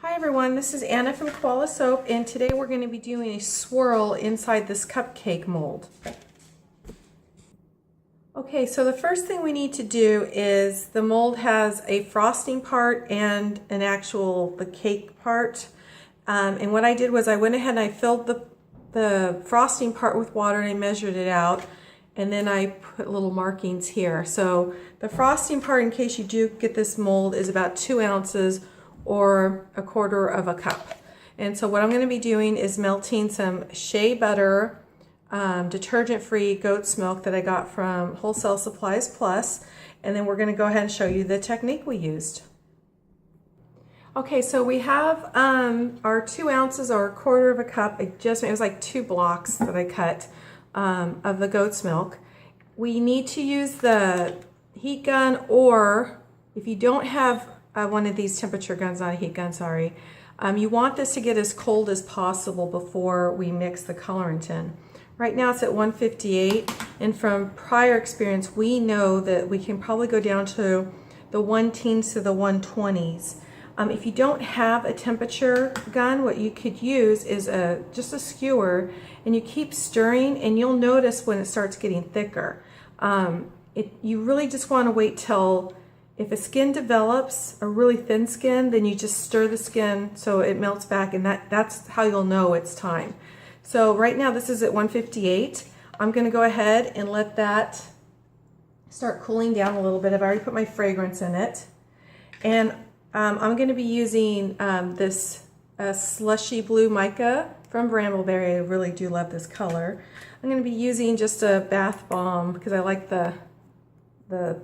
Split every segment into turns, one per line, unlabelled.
Hi everyone, this is Anna from Koala Soap, and today we're going to be doing a swirl inside this cupcake mold. Okay, so the first thing we need to do is the mold has a frosting part and an the cake part. And what I did was I went ahead and I filled the frosting part with water and I measured it out. And then I put little markings here. So the frosting part, in case you do get this mold, is about 2 ounces or 1/4 of a cup. And so what I'm going to be doing is melting some shea butter, detergent-free goat's milk that I got from Wholesale Supplies Plus, and then we're going to go ahead and show you the technique we used. Okay, so we have our 2 ounces or 1/4 of a cup. It was like 2 blocks that I cut of the goat's milk. We need to use the heat gun, or if you don't have one of these temperature guns, not a heat gun, sorry, you want this to get as cold as possible before we mix the colorant in. Right now it's at 158, and from prior experience we know that we can probably go down to the 1-teens to the 120s. If you don't have a temperature gun, what you could use is just a skewer, and you keep stirring and you'll notice when it starts getting thicker. You really just want to wait till, if a skin develops, a really thin skin, then you just stir the skin so it melts back, and that's how you'll know it's time. So right now this is at 158. I'm going to go ahead and let that start cooling down a little bit. I've already put my fragrance in it. And I'm going to be using this slushy blue mica from Brambleberry. I really do love this color. I'm going to be using just a bath bomb because I like the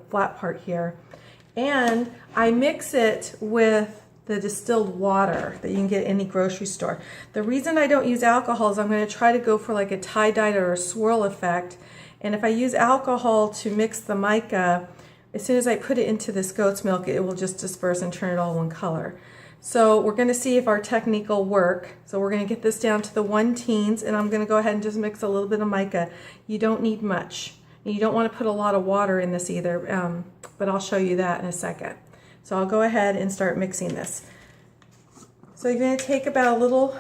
flat part here. And I mix it with the distilled water that you can get at any grocery store. The reason I don't use alcohol is I'm going to try to go for like a tie-dyed or a swirl effect. And if I use alcohol to mix the mica, as soon as I put it into this goat's milk, it will just disperse and turn it all one color. So we're going to see if our technique will work. So we're going to get this down to the 1-teens, and I'm going to go ahead and just mix a little bit of mica. You don't need much. You don't want to put a lot of water in this either, but I'll show you that in a second. So I'll go ahead and start mixing this. So you're going to take about a little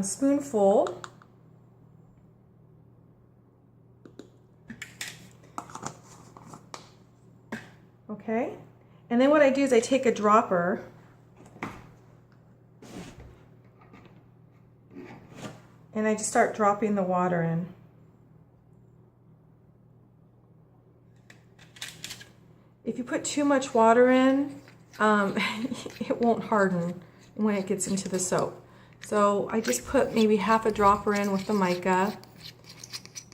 spoonful. Okay, and then what I do is I take a dropper and I just start dropping the water in. If you put too much water in, it won't harden when it gets into the soap. So I just put maybe half a dropper in with the mica,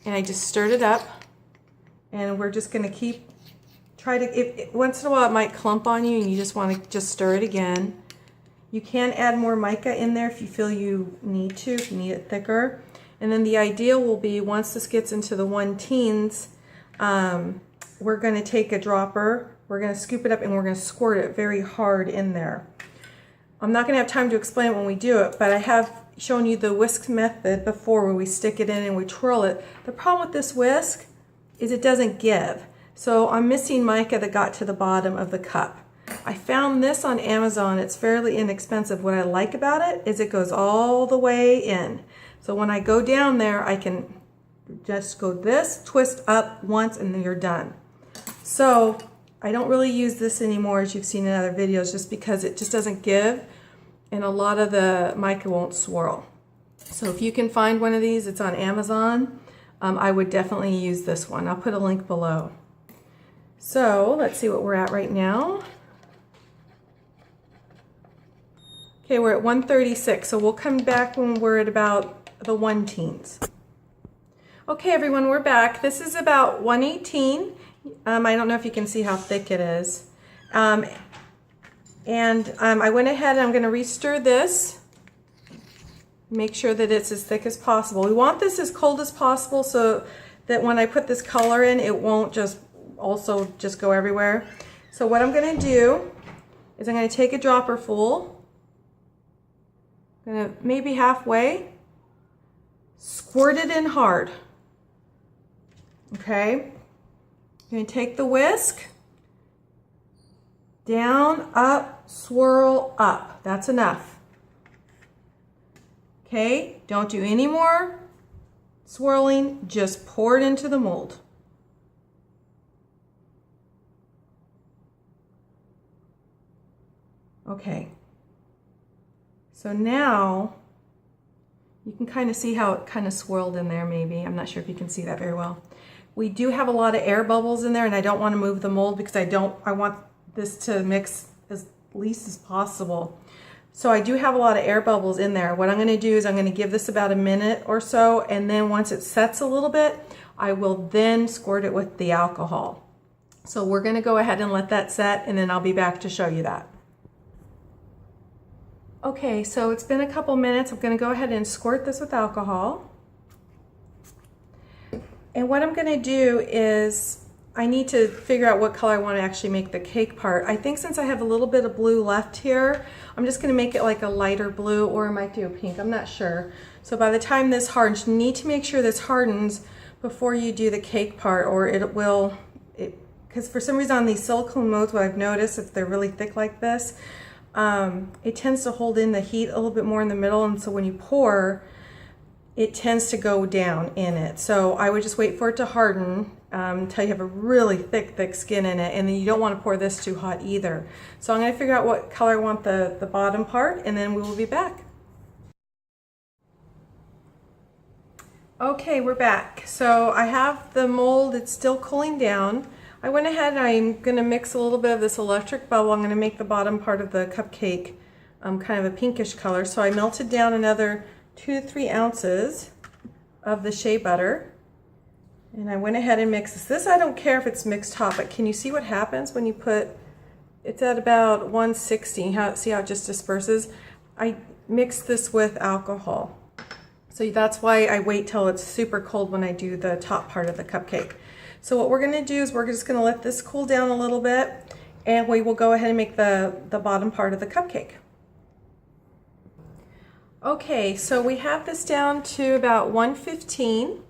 and I just stirred it up, and we're just going to once in a while it might clump on you and you just want to just stir it again. You can add more mica in there if you feel you need to, if you need it thicker. And then the ideal will be, once this gets into the 1-teens, we're going to take a dropper, we're going to scoop it up, and we're going to squirt it very hard in there. I'm not going to have time to explain it when we do it, but I have shown you the whisk method before, where we stick it in and we twirl it. The problem with this whisk is it doesn't give. So I'm missing mica that got to the bottom of the cup. I found this on Amazon. It's fairly inexpensive. What I like about it is it goes all the way in. So when I go down there, I can just go this, twist up once, and then you're done. So I don't really use this anymore, as you've seen in other videos, just because it just doesn't give, and a lot of the mica won't swirl. So if you can find one of these, it's on Amazon. I would definitely use this one. I'll put a link below. So let's see what we're at right now. Okay, we're at 136, so we'll come back when we're at about the 1-teens. Okay everyone, we're back. This is about 118. I don't know if you can see how thick it is. I went ahead and I'm going to re-stir this. Make sure that it's as thick as possible. We want this as cold as possible so that when I put this color in, it won't just go everywhere. So what I'm going to do is I'm going to take a dropper full, maybe halfway, squirt it in hard. Okay, I'm going to take the whisk, down, up, swirl, up. That's enough. Okay, don't do any more swirling, just pour it into the mold. Okay, so now you can kind of see how it kind of swirled in there maybe. I'm not sure if you can see that very well. We do have a lot of air bubbles in there, and I don't want to move the mold because I want this to mix as least as possible. So I do have a lot of air bubbles in there. What I'm going to do is I'm going to give this about a minute or so, and then once it sets a little bit, I will then squirt it with the alcohol. So we're going to go ahead and let that set, and then I'll be back to show you that. Okay, so it's been a couple minutes. I'm going to go ahead and squirt this with alcohol. And what I'm going to do is I need to figure out what color I want to actually make the cake part. I think since I have a little bit of blue left here, I'm just going to make it like a lighter blue, or I might do a pink. I'm not sure. So by the time this hardens, you need to make sure this hardens before you do the cake part, or it will, because for some reason on these silicone molds, what I've noticed, if they're really thick like this, it tends to hold in the heat a little bit more in the middle, and so when you pour, it tends to go down in it. So I would just wait for it to harden until you have a really thick skin in it, and then you don't want to pour this too hot either. So I'm going to figure out what color I want the bottom part, and then we will be back. Okay, we're back. So I have the mold, it's still cooling down. I went ahead and I'm going to mix a little bit of this electric bubble. I'm going to make the bottom part of the cupcake kind of a pinkish color. So I melted down another 2 to 3 ounces of the shea butter. And I went ahead and mixed this. This I don't care if it's mixed hot, but can you see what happens when you put, it's at about 160, see how it just disperses? I mixed this with alcohol. So that's why I wait till it's super cold when I do the top part of the cupcake. So what we're going to do is we're just going to let this cool down a little bit, and we will go ahead and make the bottom part of the cupcake. Okay, so we have this down to about 115.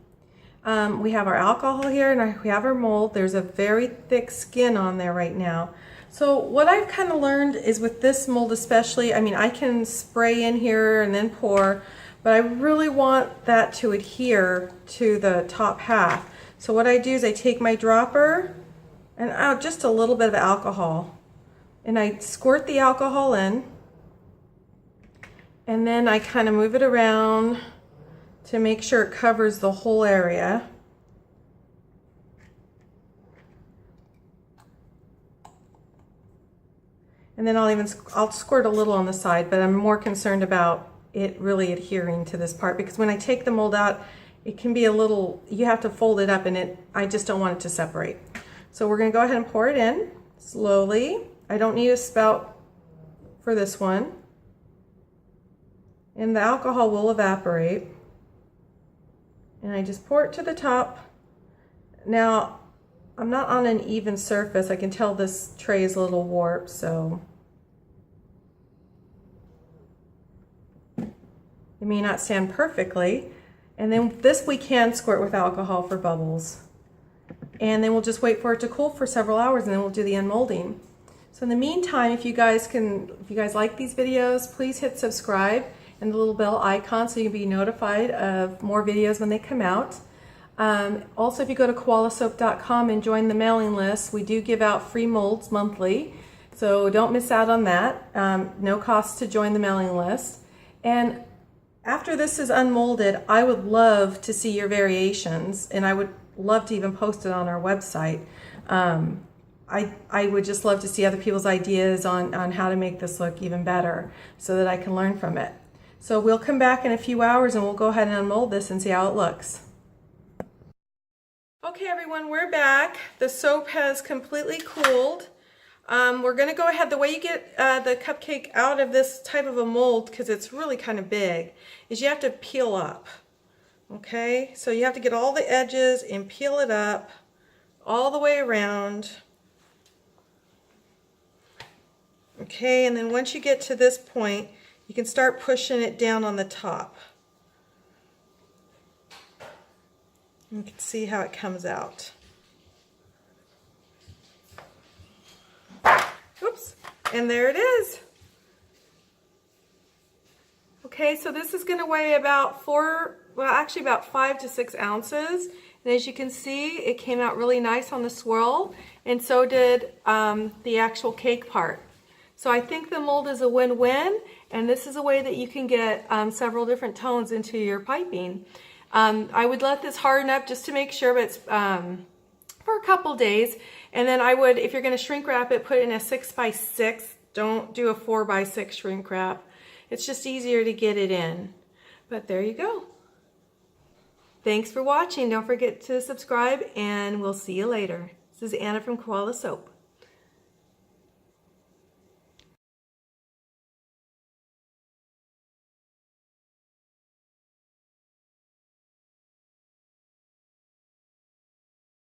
We have our alcohol here, and we have our mold. There's a very thick skin on there right now. So what I've kind of learned is with this mold especially, I mean, I can spray in here and then pour, but I really want that to adhere to the top half. So what I do is I take my dropper and out just a little bit of alcohol, and I squirt the alcohol in, and then I kind of move it around to make sure it covers the whole area. And then I'll squirt a little on the side, but I'm more concerned about it really adhering to this part, because when I take the mold out, it can be a little, you have to fold it up, and I just don't want it to separate. So we're going to go ahead and pour it in slowly. I don't need a spout for this one. And the alcohol will evaporate. And I just pour it to the top. Now, I'm not on an even surface. I can tell this tray is a little warped, so it may not stand perfectly. And then this we can squirt with alcohol for bubbles. And then we'll just wait for it to cool for several hours, and then we'll do the unmolding. So in the meantime, if you guys like these videos, please hit subscribe and the little bell icon so you can be notified of more videos when they come out. Also, if you go to koalasoap.com and join the mailing list, we do give out free molds monthly, so don't miss out on that. No cost to join the mailing list. And after this is unmolded, I would love to see your variations, and I would love to even post it on our website. I would just love to see other people's ideas on how to make this look even better so that I can learn from it. So we'll come back in a few hours and we'll go ahead and unmold this and see how it looks. Okay everyone, we're back. The soap has completely cooled. We're going to go ahead, the way you get the cupcake out of this type of a mold, because it's really kind of big, is you have to peel up. Okay, so you have to get all the edges and peel it up all the way around. Okay, and then once you get to this point, you can start pushing it down on the top. You can see how it comes out. Oops, and there it is. Okay. Okay, so this is going to weigh about about 5 to 6 ounces. And as you can see, it came out really nice on the swirl, and so did the actual cake part. So I think the mold is a win-win, and this is a way that you can get several different tones into your piping. I would let this harden up just to make sure, but it's for a couple days. And then I would, if you're going to shrink wrap it, put it in a 6x6. Don't do a 4x6 shrink wrap. It's just easier to get it in. But there you go. Thanks for watching. Don't forget to subscribe, and we'll see you later. This is Anna from Koala Soap.